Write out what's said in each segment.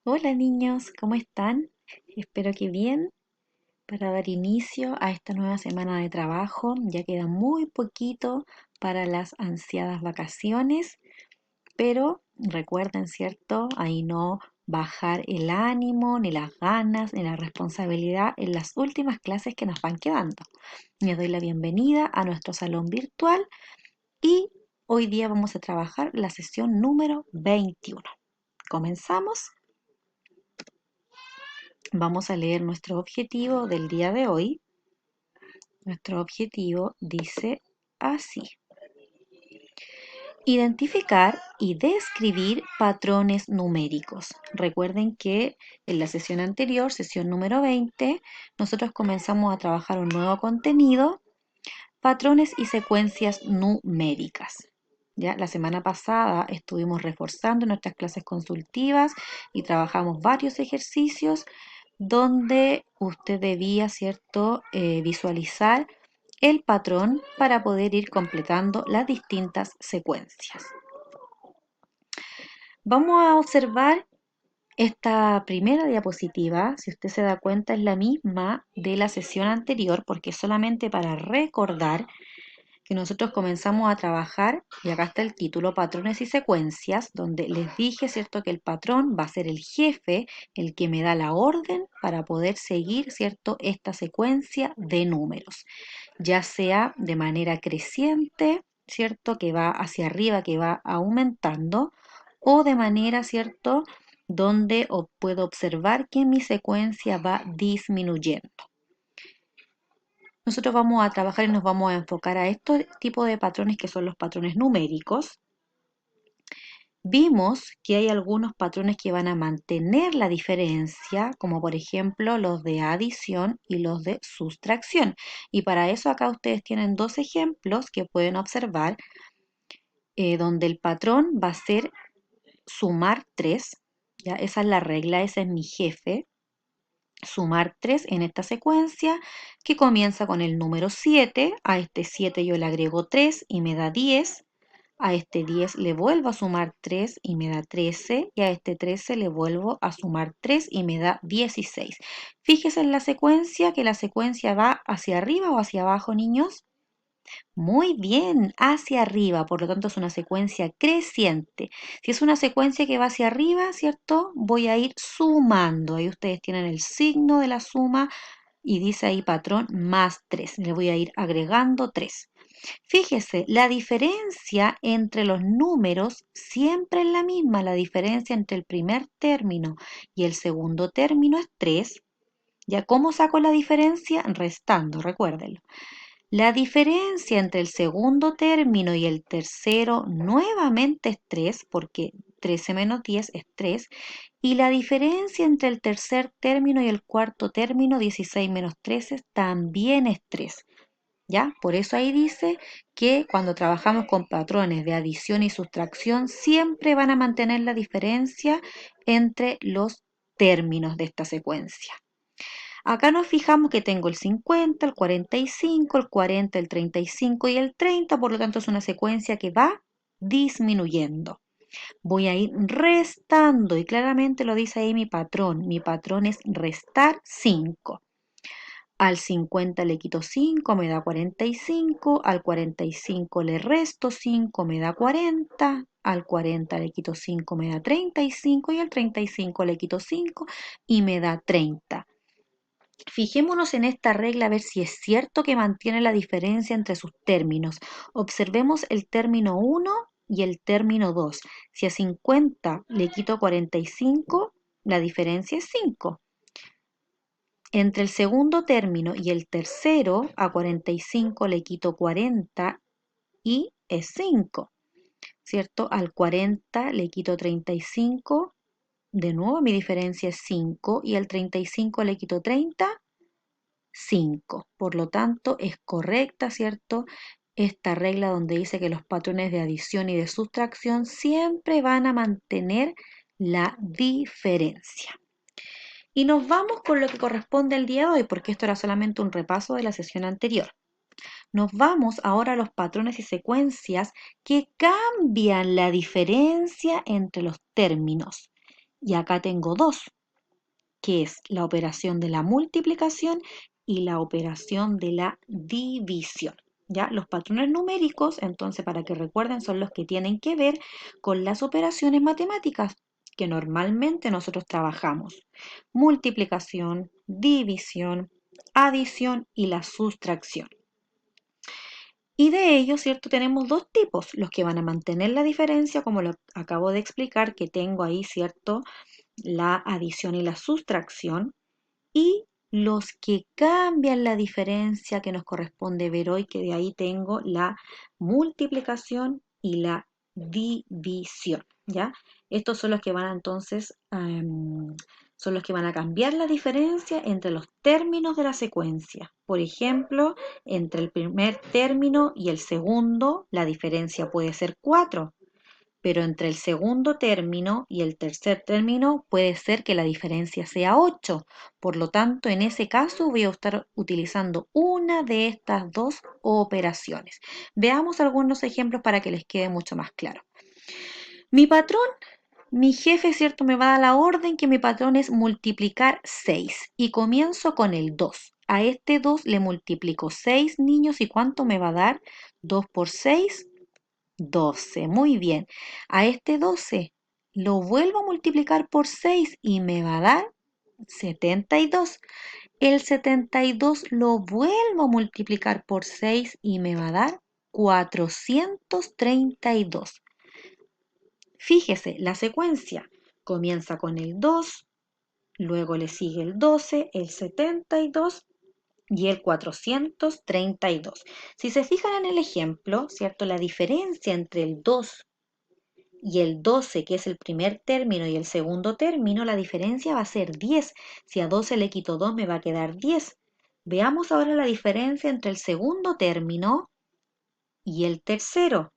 Hola niños, ¿cómo están? Espero que bien. Para dar inicio a esta nueva semana de trabajo, ya queda muy poquito para las ansiadas vacaciones, pero recuerden, ¿cierto? Ahí no bajar el ánimo, ni las ganas, ni la responsabilidad en las últimas clases que nos van quedando. Les doy la bienvenida a nuestro salón virtual y hoy día vamos a trabajar la sesión número 21. ¿Comenzamos? Vamos a leer nuestro objetivo del día de hoy. Nuestro objetivo dice así: identificar y describir patrones numéricos. Recuerden que en la sesión anterior, sesión número 20, nosotros comenzamos a trabajar un nuevo contenido, patrones y secuencias numéricas. Ya, la semana pasada estuvimos reforzando nuestras clases consultivas y trabajamos varios ejercicios donde usted debía, ¿cierto?, visualizar el patrón para poder ir completando las distintas secuencias. Vamos a observar esta primera diapositiva. Si usted se da cuenta, es la misma de la sesión anterior, porque es solamente para recordar que nosotros comenzamos a trabajar, y acá está el título, patrones y secuencias, donde les dije, ¿cierto?, que el patrón va a ser el jefe, el que me da la orden para poder seguir, ¿cierto?, esta secuencia de números, ya sea de manera creciente, ¿cierto?, que va hacia arriba, que va aumentando, o de manera, ¿cierto?, donde puedo observar que mi secuencia va disminuyendo. Nosotros vamos a trabajar y nos vamos a enfocar a estos tipos de patrones que son los patrones numéricos. Vimos que hay algunos patrones que van a mantener la diferencia, como por ejemplo los de adición y los de sustracción. Y para eso acá ustedes tienen dos ejemplos que pueden observar, donde el patrón va a ser sumar 3. ¿Ya? Esa es la regla, ese es mi jefe. Sumar 3 en esta secuencia que comienza con el número 7. A este 7 yo le agrego 3 y me da 10. A este 10 le vuelvo a sumar 3 y me da 13. Y a este 13 le vuelvo a sumar 3 y me da 16. Fíjese en la secuencia, que la secuencia va hacia arriba o hacia abajo, niños. Muy bien, hacia arriba, por lo tanto es una secuencia creciente. Si es una secuencia que va hacia arriba, ¿cierto? Voy a ir sumando. Ahí ustedes tienen el signo de la suma y dice ahí patrón más 3. Le voy a ir agregando 3. Fíjese, la diferencia entre los números siempre es la misma. La diferencia entre el primer término y el segundo término es 3. ¿Ya cómo saco la diferencia? Restando, recuérdenlo. La diferencia entre el segundo término y el tercero nuevamente es 3, porque 13 menos 10 es 3. Y la diferencia entre el tercer término y el cuarto término, 16 menos 13, también es 3. ¿Ya? Por eso ahí dice que cuando trabajamos con patrones de adición y sustracción, siempre van a mantener la diferencia entre los términos de esta secuencia. Acá nos fijamos que tengo el 50, el 45, el 40, el 35 y el 30, por lo tanto es una secuencia que va disminuyendo. Voy a ir restando y claramente lo dice ahí mi patrón. Mi patrón es restar 5. Al 50 le quito 5, me da 45. Al 45 le resto 5, me da 40. Al 40 le quito 5, me da 35. Y al 35 le quito 5 y me da 30. Fijémonos en esta regla a ver si es cierto que mantiene la diferencia entre sus términos. Observemos el término 1 y el término 2. Si a 50 le quito 45, la diferencia es 5. Entre el segundo término y el tercero, a 45 le quito 40 y es 5, ¿cierto? Al 40 le quito 35, de nuevo mi diferencia es 5, y al 35 le quito 30, 5. Por lo tanto, es correcta, ¿cierto? Esta regla donde dice que los patrones de adición y de sustracción siempre van a mantener la diferencia. Y nos vamos con lo que corresponde al día de hoy, porque esto era solamente un repaso de la sesión anterior. Nos vamos ahora a los patrones y secuencias que cambian la diferencia entre los términos. Y acá tengo dos, que es la operación de la multiplicación y la operación de la división. ¿Ya? Los patrones numéricos, entonces, para que recuerden, son los que tienen que ver con las operaciones matemáticas que normalmente nosotros trabajamos. Multiplicación, división, adición y la sustracción. Y de ellos, ¿cierto? Tenemos dos tipos, los que van a mantener la diferencia, como lo acabo de explicar, que tengo ahí, ¿cierto? La adición y la sustracción, y los que cambian la diferencia que nos corresponde ver hoy, que de ahí tengo la multiplicación y la división, ¿ya? Estos son los que van a, entonces, son los que van a cambiar la diferencia entre los términos de la secuencia. Por ejemplo, entre el primer término y el segundo, la diferencia puede ser 4, pero entre el segundo término y el tercer término puede ser que la diferencia sea 8. Por lo tanto, en ese caso voy a estar utilizando una de estas dos operaciones. Veamos algunos ejemplos para que les quede mucho más claro. Mi patrón, mi jefe, ¿cierto? Me va a dar la orden que mi patrón es multiplicar 6 y comienzo con el 2. A este 2 le multiplico 6 niños, y ¿cuánto me va a dar? 2 por 6, 12. Muy bien. A este 12 lo vuelvo a multiplicar por 6 y me va a dar 72. El 72 lo vuelvo a multiplicar por 6 y me va a dar 432. Fíjese, la secuencia comienza con el 2, luego le sigue el 12, el 72 y el 432. Si se fijan en el ejemplo, ¿cierto? La diferencia entre el 2 y el 12, que es el primer término, y el segundo término, la diferencia va a ser 10. Si a 12 le quito 2, me va a quedar 10. Veamos ahora la diferencia entre el segundo término y el tercero.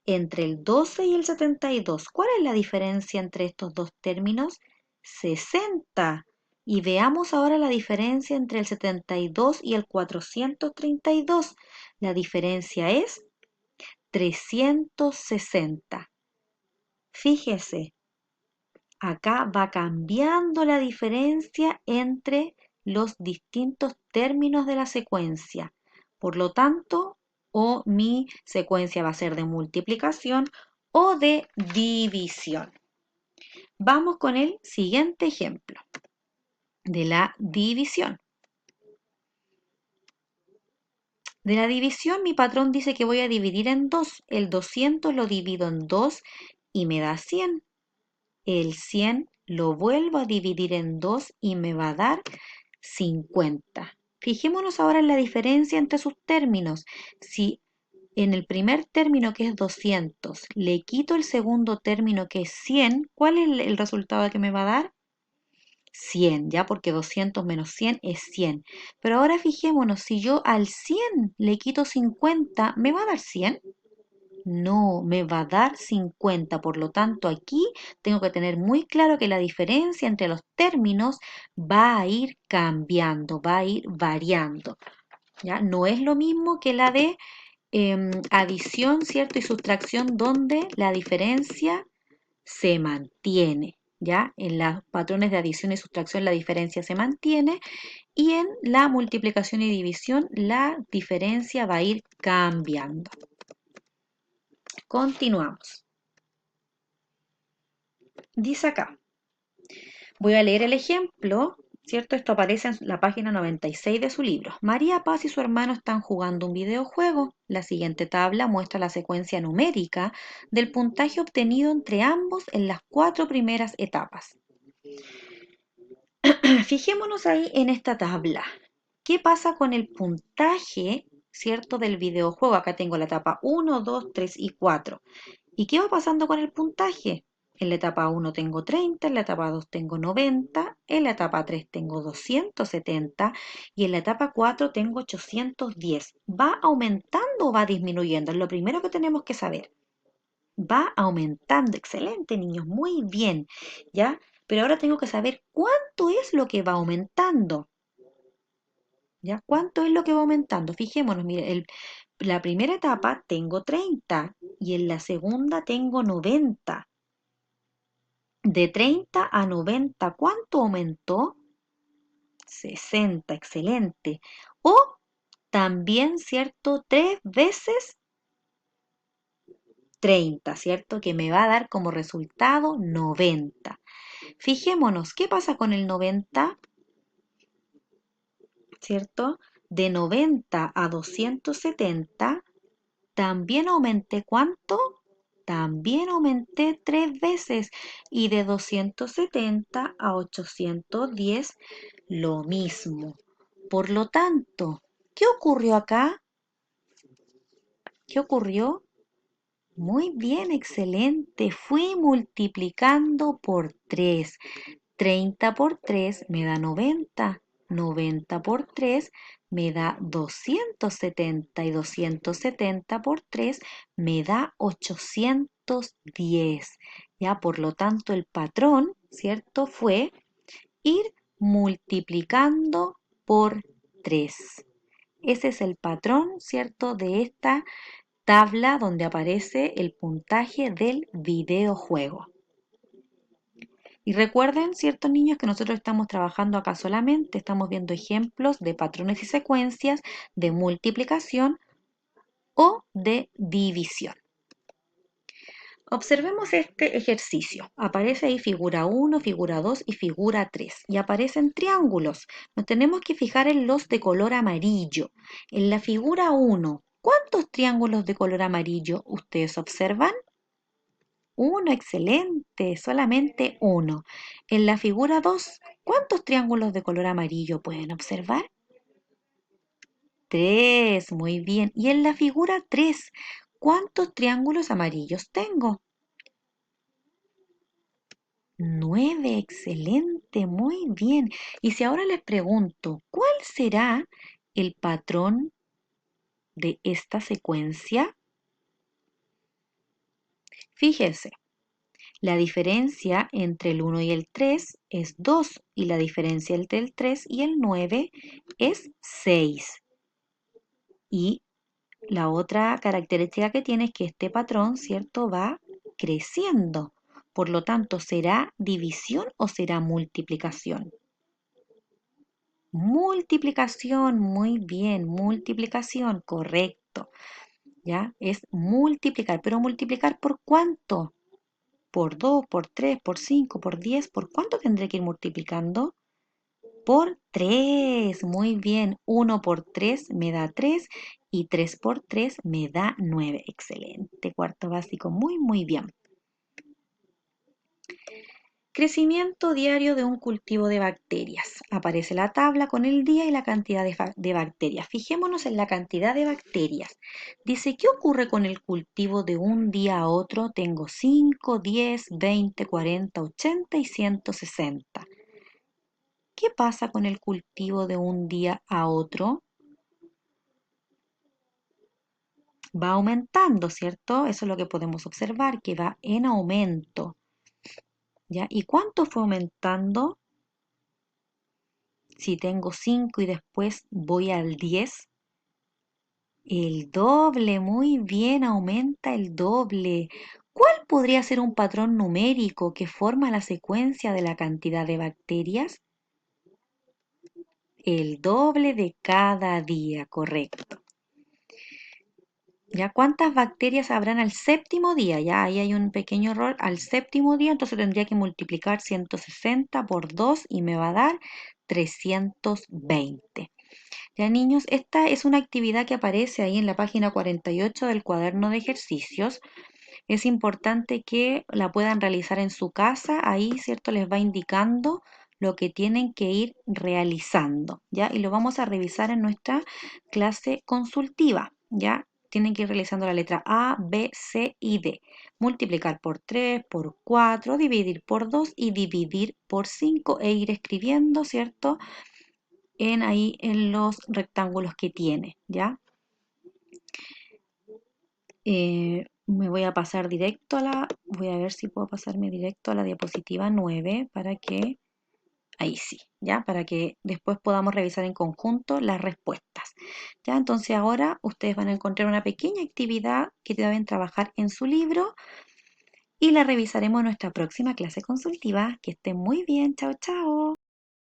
Entre el 12 y el 72, ¿cuál es la diferencia entre estos dos términos? 60. Y veamos ahora la diferencia entre el 72 y el 432. La diferencia es 360. Fíjese, acá va cambiando la diferencia entre los distintos términos de la secuencia. Por lo tanto, o mi secuencia va a ser de multiplicación o de división. Vamos con el siguiente ejemplo de la división. De la división, mi patrón dice que voy a dividir en 2. El 200 lo divido en 2 y me da 100. El 100 lo vuelvo a dividir en 2 y me va a dar 50. Fijémonos ahora en la diferencia entre sus términos. Si en el primer término, que es 200, le quito el segundo término, que es 100, ¿cuál es el resultado que me va a dar? 100, ¿ya? Porque 200 menos 100 es 100. Pero ahora fijémonos, si yo al 100 le quito 50, ¿me va a dar 100? No, me va a dar 50. Por lo tanto, aquí tengo que tener muy claro que la diferencia entre los términos va a ir cambiando, va a ir variando. ¿Ya? No es lo mismo que la de adición, ¿cierto? Y sustracción, donde la diferencia se mantiene. ¿Ya? En los patrones de adición y sustracción la diferencia se mantiene, y en la multiplicación y división la diferencia va a ir cambiando. Continuamos. Dice acá, voy a leer el ejemplo, ¿cierto? Esto aparece en la página 96 de su libro. María Paz y su hermano están jugando un videojuego. La siguiente tabla muestra la secuencia numérica del puntaje obtenido entre ambos en las 4 primeras etapas. Fijémonos ahí en esta tabla. ¿Qué pasa con el puntaje, cierto, del videojuego? Acá tengo la etapa 1, 2, 3 y 4. ¿Y qué va pasando con el puntaje? En la etapa 1 tengo 30, en la etapa 2 tengo 90, en la etapa 3 tengo 270 y en la etapa 4 tengo 810. ¿Va aumentando o va disminuyendo? Es lo primero que tenemos que saber. Va aumentando. Excelente, niños, muy bien. ¿Ya? Pero ahora tengo que saber cuánto es lo que va aumentando. ¿Ya? ¿Cuánto es lo que va aumentando? Fijémonos, mire, la primera etapa tengo 30 y en la segunda tengo 90. De 30 a 90, ¿cuánto aumentó? 60, excelente. O también, ¿cierto? 3 veces 30, ¿cierto? Que me va a dar como resultado 90. Fijémonos, ¿qué pasa con el 90? ¿Cierto? De 90 a 270, también aumenté ¿cuánto? También aumenté 3 veces. Y de 270 a 810, lo mismo. Por lo tanto, ¿qué ocurrió acá? ¿Qué ocurrió? Muy bien, excelente. Fui multiplicando por 3. 30 por 3 me da 90. 90 por 3 me da 270 y 270 por 3 me da 810. Ya, por lo tanto, el patrón, ¿cierto? Fue ir multiplicando por 3. Ese es el patrón, ¿cierto? De esta tabla donde aparece el puntaje del videojuego. Y recuerden, ciertos niños, que nosotros estamos trabajando acá solamente, estamos viendo ejemplos de patrones y secuencias de multiplicación o de división. Observemos este ejercicio. Aparece ahí figura 1, figura 2 y figura 3. Y aparecen triángulos. Nos tenemos que fijar en los de color amarillo. En la figura 1, ¿cuántos triángulos de color amarillo ustedes observan? Uno, excelente, solamente uno. En la figura 2, ¿cuántos triángulos de color amarillo pueden observar? Tres, muy bien. Y en la figura 3, ¿cuántos triángulos amarillos tengo? 9, excelente, muy bien. Y si ahora les pregunto, ¿cuál será el patrón de esta secuencia? Fíjense. La diferencia entre el 1 y el 3 es 2 y la diferencia entre el 3 y el 9 es 6. Y la otra característica que tiene es que este patrón, ¿cierto?, va creciendo. Por lo tanto, ¿será división o será multiplicación? Multiplicación, muy bien, multiplicación, correcto. ¿Ya? Es multiplicar, pero multiplicar ¿por cuánto? Por 2, por 3, por 5, por 10, ¿por cuánto tendré que ir multiplicando? Por 3, muy bien. 1 por 3 me da 3 y 3 por 3 me da 9. Excelente, cuarto básico, muy, muy bien. Crecimiento diario de un cultivo de bacterias. Aparece la tabla con el día y la cantidad de bacterias. Fijémonos en la cantidad de bacterias. Dice, ¿qué ocurre con el cultivo de un día a otro? Tengo 5, 10, 20, 40, 80 y 160. ¿Qué pasa con el cultivo de un día a otro? Va aumentando, ¿cierto? Eso es lo que podemos observar, que va en aumento. ¿Ya? ¿Y cuánto fue aumentando? Si tengo 5 y después voy al 10, el doble, muy bien, aumenta el doble. ¿Cuál podría ser un patrón numérico que forma la secuencia de la cantidad de bacterias? El doble de cada día, correcto. ¿Ya cuántas bacterias habrán al séptimo día? Ya ahí hay un pequeño error. Al séptimo día, entonces tendría que multiplicar 160 por 2 y me va a dar 320. Ya niños, esta es una actividad que aparece ahí en la página 48 del cuaderno de ejercicios. Es importante que la puedan realizar en su casa. Ahí, ¿cierto? Les va indicando lo que tienen que ir realizando, ¿ya? Y lo vamos a revisar en nuestra clase consultiva, ¿ya? Tienen que ir realizando la letra A, B, C y D. Multiplicar por 3, por 4, dividir por 2 y dividir por 5 e ir escribiendo, ¿cierto? Ahí en los rectángulos que tiene, ¿ya? Me voy a pasar directo voy a ver si puedo pasarme directo a la diapositiva 9 para que, ahí sí, ¿ya? Para que después podamos revisar en conjunto las respuestas, ¿ya? Entonces ahora ustedes van a encontrar una pequeña actividad que deben trabajar en su libro y la revisaremos en nuestra próxima clase consultiva. Que esté muy bien. Chao, chao.